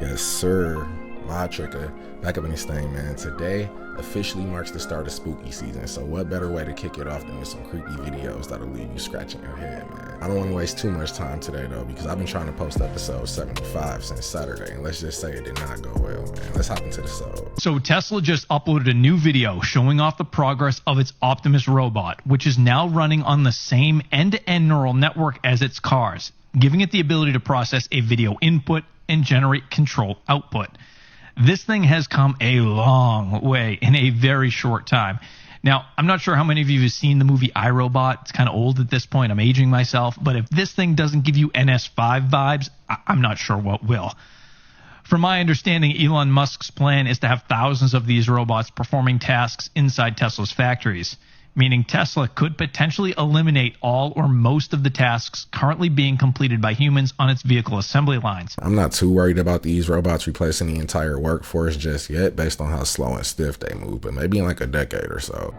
Yes, sir. My Trigger, back up in this thing, man. Today officially marks the start of spooky season, so what better way to kick it off than with some creepy videos that'll leave you scratching your head, man. I don't want to waste too much time today, though, because I've been trying to post episode 75 since Saturday, and let's just say it did not go well, man. Let's hop into the show. So Tesla just uploaded a new video showing off the progress of its Optimus robot, which is now running on the same end-to-end neural network as its cars, giving it the ability to process a video input and generate control output. This thing has come a long way in a very short time. Now, I'm not sure how many of you have seen the movie iRobot. It's kind of old at this point. I'm aging myself. But if this thing doesn't give you NS5 vibes, I'm not sure what will. From my understanding, Elon Musk's plan is to have thousands of these robots performing tasks inside Tesla's factories, meaning Tesla could potentially eliminate all or most of the tasks currently being completed by humans on its vehicle assembly lines. I'm not too worried about these robots replacing the entire workforce just yet, based on how slow and stiff they move, but maybe in like a decade or so.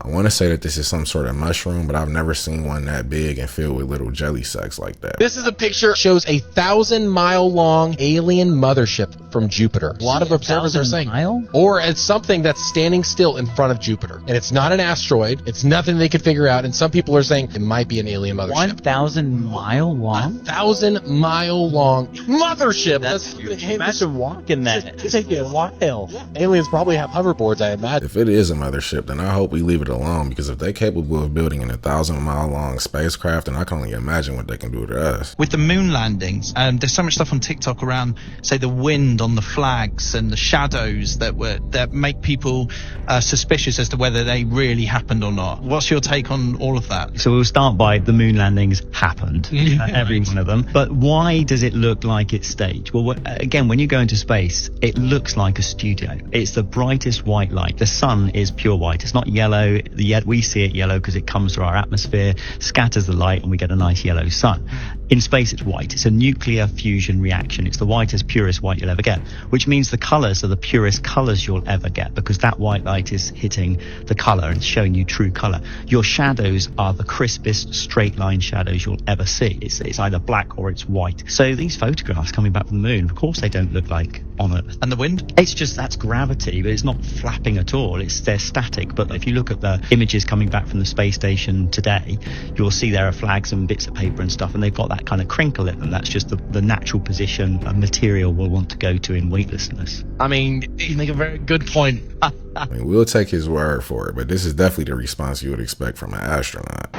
I want to say that this is some sort of mushroom, but I've never seen one that big and filled with little jelly sacks like that. This is a picture shows a 1,000-mile-long alien mothership from Jupiter. A lot of observers are saying, or it's something that's standing still in front of Jupiter. And it's not an asteroid. It's nothing they could figure out. And some people are saying it might be an alien mothership. 1,000-mile long? 1,000-mile-long mothership. That's huge. Imagine walking that. It's take you a while. Aliens probably have hoverboards, I imagine. If it is a mothership, then I hope we leave it alone, because if they're capable of building an 1,000-mile-long spacecraft, then I can only imagine what they can do to us. With the moon landings, there's so much stuff on TikTok around, say, the wind on the flags and the shadows that make people suspicious as to whether they really happened or not. What's your take on all of that? So we'll start by the moon landings happened, every one of them. But why does it look like it's staged? Well, again, when you go into space, it looks like a studio. It's the brightest white light. The sun is pure white. It's not yellow. Yet we see it yellow because it comes through our atmosphere, scatters the light, and we get a nice yellow sun. In space, it's white. It's a nuclear fusion reaction. It's the whitest, purest white you'll ever get, which means the colors are the purest colors you'll ever get, because that white light is hitting the color and showing you true color. Your shadows are the crispest straight line shadows you'll ever see. It's either black or it's white. So these photographs coming back from the moon, of course they don't look like on Earth. And the wind? It's just, that's gravity, but it's not flapping at all. They're static. But if you look at the images coming back from the space station today, you'll see there are flags and bits of paper and stuff, and they've got that kind of crinkle in them. That's just the natural position a material will want to go to in weightlessness. I mean, you make a very good point. I mean, we'll take his word for it, but this is definitely the response you would expect from an astronaut.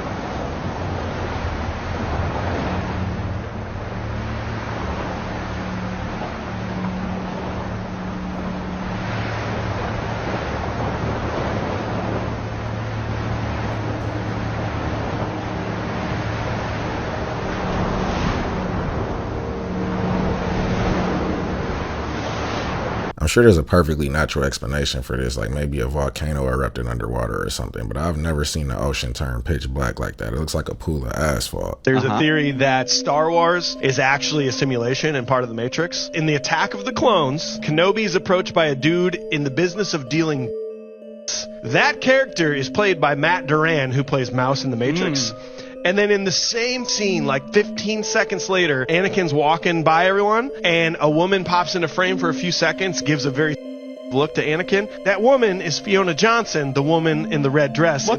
I'm sure there's a perfectly natural explanation for this, like maybe a volcano erupted underwater or something, but I've never seen the ocean turn pitch black like that. It looks like a pool of asphalt. There's a theory that Star Wars is actually a simulation and part of the Matrix. In the Attack of the Clones, Kenobi is approached by a dude in the business of dealing. That character is played by Matt Duran, who plays Mouse in the Matrix. And then in the same scene, like 15 seconds later, Anakin's walking by everyone, and a woman pops into frame for a few seconds, gives a very look to Anakin. That woman is Fiona Johnson, the woman in the red dress.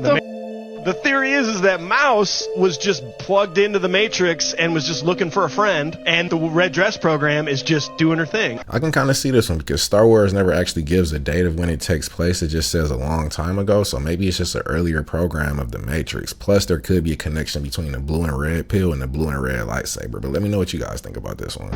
The theory is that Mouse was just plugged into the Matrix and was just looking for a friend, and the red dress program is just doing her thing. I can kind of see this one, because Star Wars never actually gives a date of when it takes place. It just says a long time ago, so maybe it's just an earlier program of the Matrix. Plus, there could be a connection between the blue and red pill and the blue and red lightsaber. But let me know what you guys think about this one.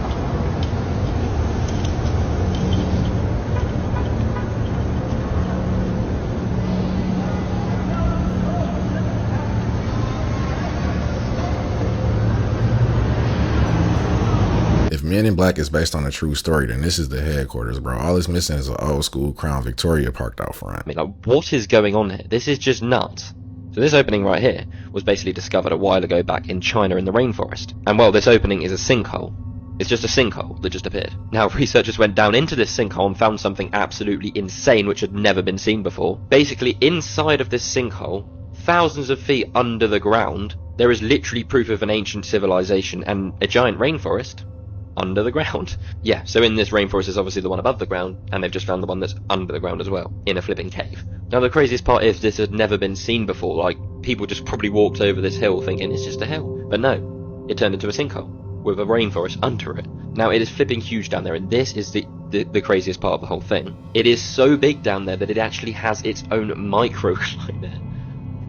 Men in Black is based on a true story, then this is the headquarters, bro. All it's missing is an old school Crown Victoria parked out front. I mean, like, what is going on here? This is just nuts. So this opening right here was basically discovered a while ago back in China in the rainforest. And well, this opening is a sinkhole. It's just a sinkhole that just appeared. Now, researchers went down into this sinkhole and found something absolutely insane which had never been seen before. Basically, inside of this sinkhole, thousands of feet under the ground, there is literally proof of an ancient civilization and a giant rainforest under the ground. Yeah, so in this rainforest is obviously the one above the ground, and they've just found the one that's under the ground as well, in a flipping cave. Now the craziest part is this had never been seen before. Like, people just probably walked over this hill thinking it's just a hill. But no, it turned into a sinkhole with a rainforest under it. Now it is flipping huge down there, and this is the craziest part of the whole thing. It is so big down there that it actually has its own microclimate.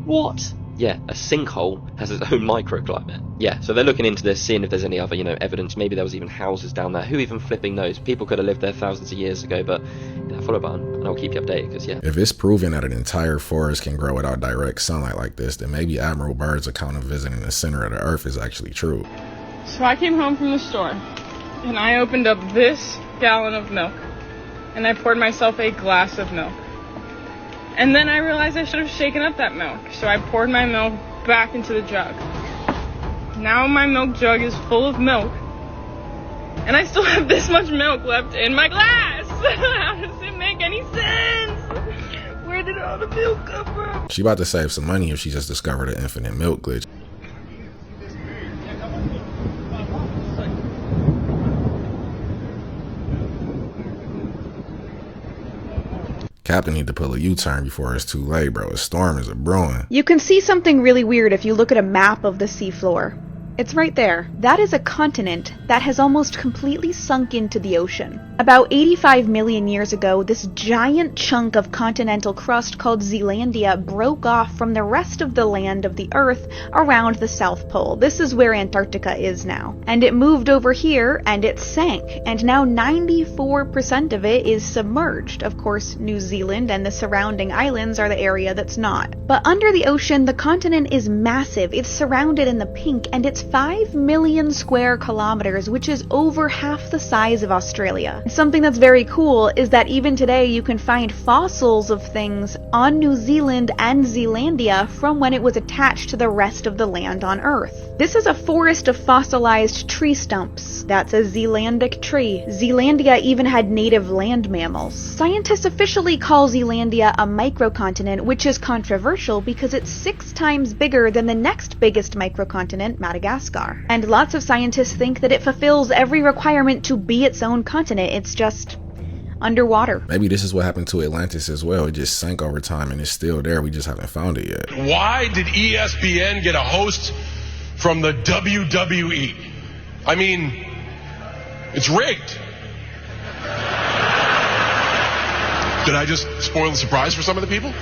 What? Yeah, a sinkhole has its own microclimate. Yeah, so they're looking into this, seeing if there's any other, evidence. Maybe there was even houses down there. Who even flipping knows? People could have lived there thousands of years ago, but follow button, and I'll keep you updated, because yeah. If it's proven that an entire forest can grow without direct sunlight like this, then maybe Admiral Byrd's account of visiting the center of the earth is actually true. So I came home from the store, and I opened up this gallon of milk, and I poured myself a glass of milk. And then I realized I should have shaken up that milk, so I poured my milk back into the jug. Now my milk jug is full of milk, and I still have this much milk left in my glass. How does it make any sense? Where did all the milk come from? She about to save some money if she just discovered an infinite milk glitch. Captain need to pull a U-turn before it's too late, bro. A storm is a-brewing. You can see something really weird if you look at a map of the seafloor. It's right there. That is a continent that has almost completely sunk into the ocean. About 85 million years ago, this giant chunk of continental crust called Zealandia broke off from the rest of the land of the Earth around the South Pole. This is where Antarctica is now. And it moved over here, and it sank. And now 94% of it is submerged. Of course, New Zealand and the surrounding islands are the area that's not. But under the ocean, the continent is massive. It's surrounded in the pink, and it's 5 million square kilometers, which is over half the size of Australia. Something that's very cool is that even today you can find fossils of things on New Zealand and Zealandia from when it was attached to the rest of the land on Earth. This is a forest of fossilized tree stumps. That's a Zealandic tree. Zealandia even had native land mammals. Scientists officially call Zealandia a microcontinent, which is controversial because it's 6 times bigger than the next biggest microcontinent, Madagascar. And lots of scientists think that it fulfills every requirement to be its own continent. It's just underwater. Maybe this is what happened to Atlantis as well. It just sank over time and it's still there. We just haven't found it yet. Why did ESPN get a host from the WWE? I mean, it's rigged. Did I just spoil the surprise for some of the people?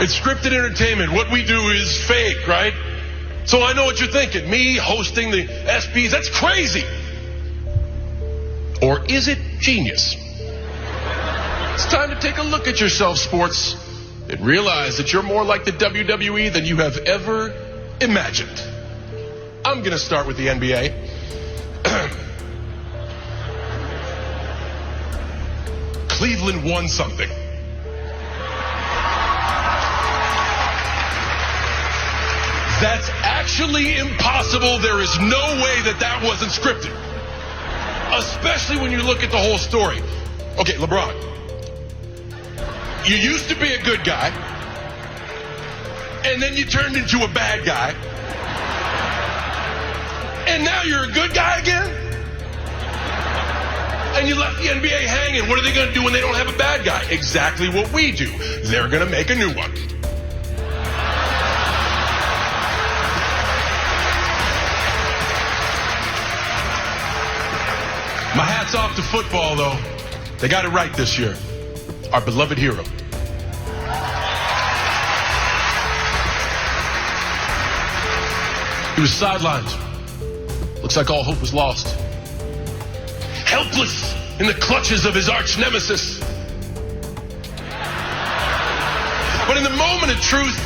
It's scripted entertainment. What we do is fake, right? So I know what you're thinking. Me hosting the ESPYs, that's crazy. Or is it genius? It's time to take a look at yourself, sports, and realize that you're more like the WWE than you have ever imagined. I'm going to start with the NBA. Cleveland won something. That's actually impossible. There is no way that wasn't scripted. Especially when you look at the whole story. Okay, LeBron. You used to be a good guy, and then you turned into a bad guy, and now you're a good guy again? And you left the NBA hanging. What are they going to do when they don't have a bad guy? Exactly what we do. They're going to make a new one. My hat's off to football, though. They got it right this year. Our beloved hero. He was sidelined. Looks like all hope was lost. Helpless in the clutches of his arch nemesis. But in the moment of truth,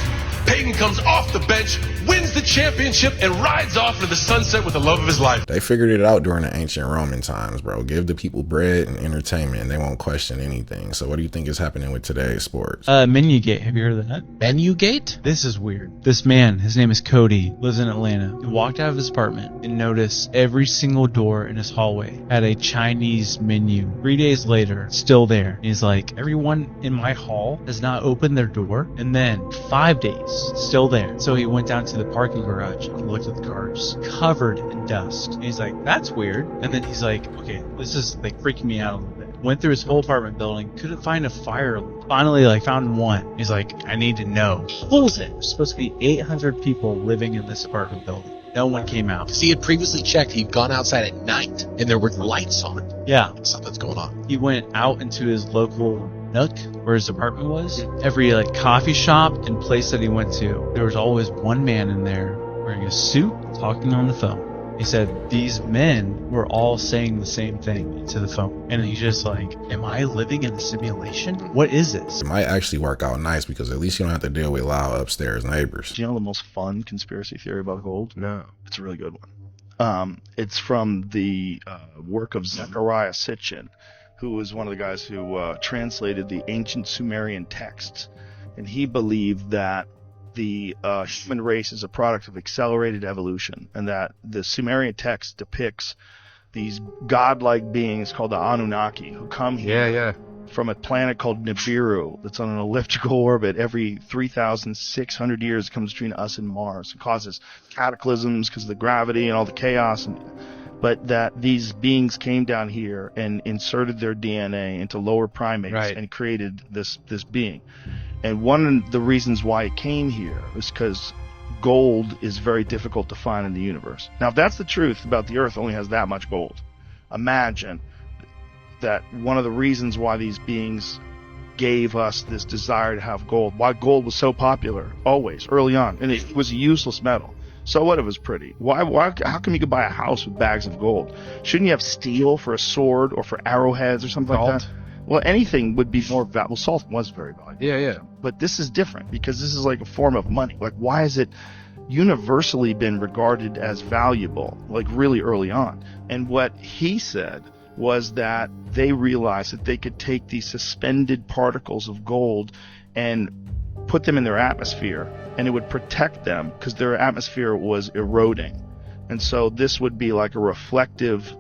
Peyton comes off the bench, wins the championship, and rides off into the sunset with the love of his life. They figured it out during the ancient Roman times, bro. Give the people bread and entertainment and they won't question anything. So what do you think is happening with today's sports? Menugate. Have you heard of that? Menugate? This is weird. This man, his name is Cody, lives in Atlanta. He walked out of his apartment and noticed every single door in his hallway had a Chinese menu. 3 days later, still there. And he's like, everyone in my hall has not opened their door. And then 5 days cars still there. So he went down to the parking garage and looked at the cars covered in dust. And he's like, that's weird. And then he's like, okay, this is like freaking me out a little bit. Went through his whole apartment building, couldn't find a fire. Finally, like, found one. He's like, I need to know. Close it. There's supposed to be 800 people living in this apartment building. No one came out. Because he had previously checked, he'd gone outside at night, and there were lights on. Yeah. Something's going on. He went out into his local nook where his apartment was. Every like coffee shop and place that he went to, there was always one man in there wearing a suit, talking on the phone. He said these men were all saying the same thing into the phone. And he's just like, am I living in a simulation? What is this? It might actually work out nice because at least you don't have to deal with loud upstairs neighbors. Do you know the most fun conspiracy theory about gold? No. It's a really good one. It's from the work of Zecharia Sitchin, who was one of the guys who translated the ancient Sumerian texts. And he believed that the human race is a product of accelerated evolution, and that the Sumerian text depicts these godlike beings called the Anunnaki who come here from a planet called Nibiru that's on an elliptical orbit. Every 3,600 years it comes between us and Mars. It causes cataclysms because of the gravity and all the chaos. But that these beings came down here and inserted their DNA into lower primates and created this being. And one of the reasons why it came here is because gold is very difficult to find in the universe. Now, if that's the truth about the Earth only has that much gold, imagine that one of the reasons why these beings gave us this desire to have gold, why gold was so popular always, early on, and it was a useless metal. So what if it was pretty? Why? How come you could buy a house with bags of gold? Shouldn't you have steel for a sword or for arrowheads or something like that? Well, anything would be more valuable. Salt was very valuable. Yeah. But this is different because this is like a form of money. Like, why has it universally been regarded as valuable, like really early on? And what he said was that they realized that they could take these suspended particles of gold and put them in their atmosphere, and it would protect them because their atmosphere was eroding. And so this would be like a reflective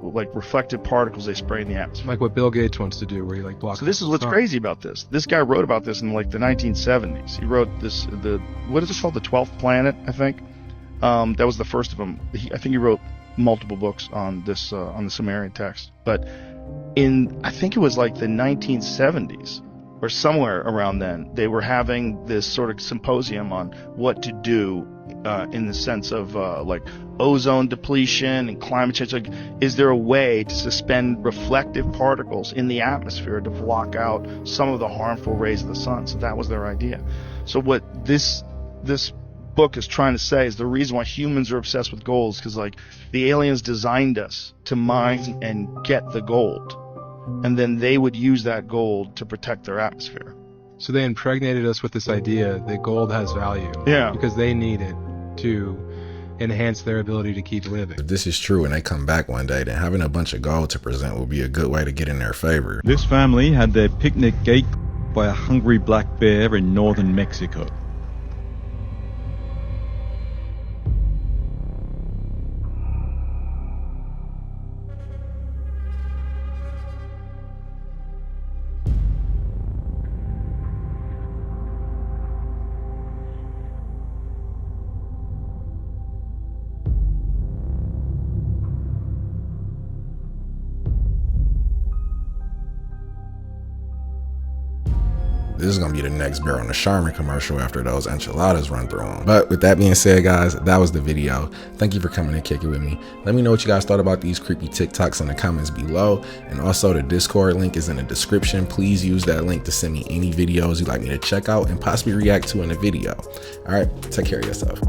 particles they spray in the atmosphere. Like what Bill Gates wants to do, where he like blocks. So this is what's crazy about this. This guy wrote about this in like the 1970s. He wrote this, what is it called? The 12th Planet, I think. That was the first of them. I think he wrote multiple books on this, on the Sumerian text. But I think it was like the 1970s or somewhere around then, they were having this sort of symposium on what to do in the sense of like ozone depletion and climate change. Like, is there a way to suspend reflective particles in the atmosphere to block out some of the harmful rays of the sun? So that was their idea. So what this book is trying to say is the reason why humans are obsessed with gold is because like the aliens designed us to mine and get the gold, and then they would use that gold to protect their atmosphere. So they impregnated us with this idea that gold has value. Yeah. Because they need it to enhance their ability to keep living. If this is true and they come back one day, then having a bunch of gold to present will be a good way to get in their favor. This family had their picnic gate by a hungry black bear in northern Mexico. This is gonna be the next bear on the Charmin commercial after those enchiladas run through them. But with that being said, guys, that was the video. Thank you for coming and kicking with me. Let me know what you guys thought about these creepy TikToks in the comments below. And also the Discord link is in the description. Please use that link to send me any videos you'd like me to check out and possibly react to in a video. All right, take care of yourself.